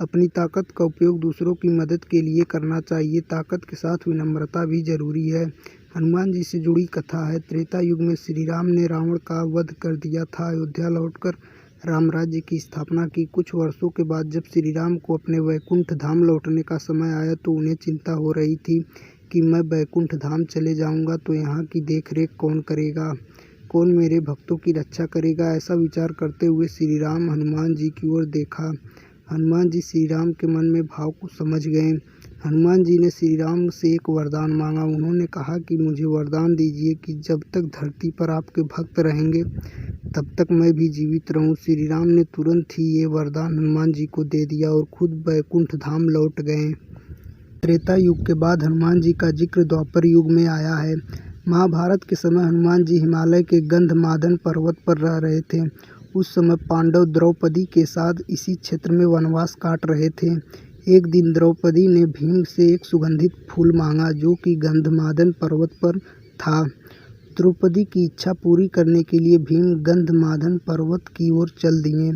अपनी ताकत का उपयोग दूसरों की मदद के लिए करना चाहिए। ताकत के साथ विनम्रता भी जरूरी है। हनुमान जी से जुड़ी कथा है। त्रेता युग में श्री राम ने रावण का वध कर दिया था। अयोध्या लौटकर राम राज्य की स्थापना की। कुछ वर्षों के बाद जब श्री राम को अपने वैकुंठ धाम लौटने का समय आया तो उन्हें चिंता हो रही थी कि मैं वैकुंठ धाम चले जाऊंगा तो यहाँ की देखरेख कौन करेगा, कौन मेरे भक्तों की रक्षा करेगा। ऐसा विचार करते हुए श्री राम हनुमान जी की ओर देखा। हनुमान जी श्री राम के मन में भाव को समझ गए। हनुमान जी ने श्री राम से एक वरदान मांगा। उन्होंने कहा कि मुझे वरदान दीजिए कि जब तक धरती पर आपके भक्त रहेंगे तब तक मैं भी जीवित रहूं। श्री राम ने तुरंत ही ये वरदान हनुमान जी को दे दिया और खुद वैकुंठ धाम लौट गए। त्रेता युग के बाद हनुमान जी का जिक्र द्वापर युग में आया है। महाभारत के समय हनुमान जी हिमालय के गंधमादन पर्वत पर रह रहे थे। उस समय पांडव द्रौपदी के साथ इसी क्षेत्र में वनवास काट रहे थे। एक दिन द्रौपदी ने भीम से एक सुगंधित फूल मांगा जो कि गंधमादन पर्वत पर था। द्रौपदी की इच्छा पूरी करने के लिए भीम गंधमादन पर्वत की ओर चल दिए।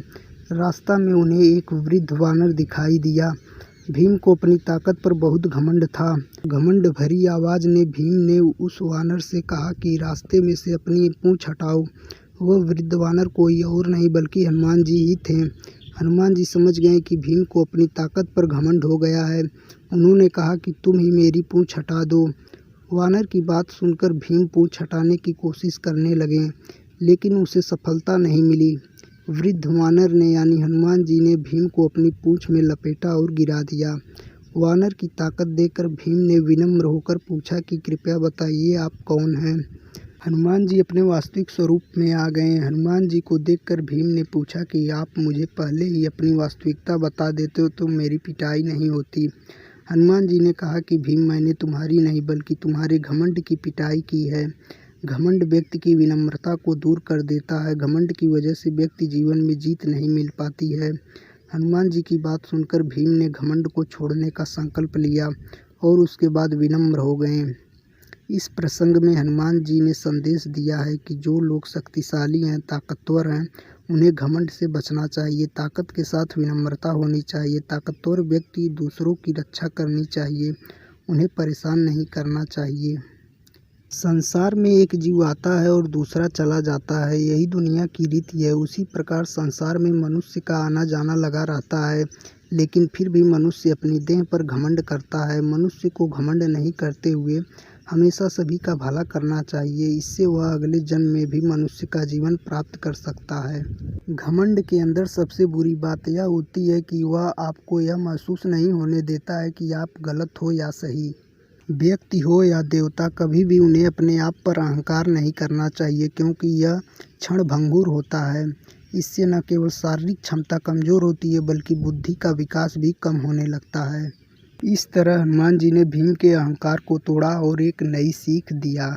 रास्ता में उन्हें एक वृद्ध वानर दिखाई दिया। भीम को अपनी ताकत पर बहुत घमंड था। घमंड भरी आवाज में भीम ने उस वानर से कहा कि रास्ते में से अपनी पूंछ हटाओ। वह वृद्ध वानर कोई और नहीं बल्कि हनुमान जी ही थे। हनुमान जी समझ गए कि भीम को अपनी ताकत पर घमंड हो गया है। उन्होंने कहा कि तुम ही मेरी पूंछ हटा दो। वानर की बात सुनकर भीम पूंछ हटाने की कोशिश करने लगे लेकिन उसे सफलता नहीं मिली। वृद्ध वानर ने यानी हनुमान जी ने भीम को अपनी पूंछ में लपेटा और गिरा दिया। वानर की ताकत देखकर भीम ने विनम्र होकर पूछा कि कृपया बताइए आप कौन हैं। हनुमान जी अपने वास्तविक स्वरूप में आ गए। हनुमान जी को देखकर भीम ने पूछा कि आप मुझे पहले ही अपनी वास्तविकता बता देते हो तो मेरी पिटाई नहीं होती। हनुमान जी ने कहा कि भीम मैंने तुम्हारी नहीं बल्कि तुम्हारे घमंड की पिटाई की है। घमंड व्यक्ति की विनम्रता को दूर कर देता है। घमंड की वजह से व्यक्ति जीवन में जीत नहीं मिल पाती है। हनुमान जी की बात सुनकर भीम ने घमंड को छोड़ने का संकल्प लिया और उसके बाद विनम्र हो गए। इस प्रसंग में हनुमान जी ने संदेश दिया है कि जो लोग शक्तिशाली हैं, ताकतवर हैं, उन्हें घमंड से बचना चाहिए। ताकत के साथ विनम्रता होनी चाहिए। ताकतवर व्यक्ति दूसरों की रक्षा करनी चाहिए, उन्हें परेशान नहीं करना चाहिए। संसार में एक जीव आता है और दूसरा चला जाता है, यही दुनिया की रीति है। उसी प्रकार संसार में मनुष्य का आना जाना लगा रहता है, लेकिन फिर भी मनुष्य अपनी देह पर घमंड करता है। मनुष्य को घमंड नहीं करते हुए हमेशा सभी का भला करना चाहिए। इससे वह अगले जन्म में भी मनुष्य का जीवन प्राप्त कर सकता है। घमंड के अंदर सबसे बुरी बात यह होती है कि वह आपको यह महसूस नहीं होने देता है कि आप गलत हो या सही। व्यक्ति हो या देवता, कभी भी उन्हें अपने आप पर अहंकार नहीं करना चाहिए क्योंकि यह क्षणभंगुर होता है। इससे न केवल शारीरिक क्षमता कमजोर होती है बल्कि बुद्धि का विकास भी कम होने लगता है। इस तरह हनुमान जी ने भीम के अहंकार को तोड़ा और एक नई सीख दिया।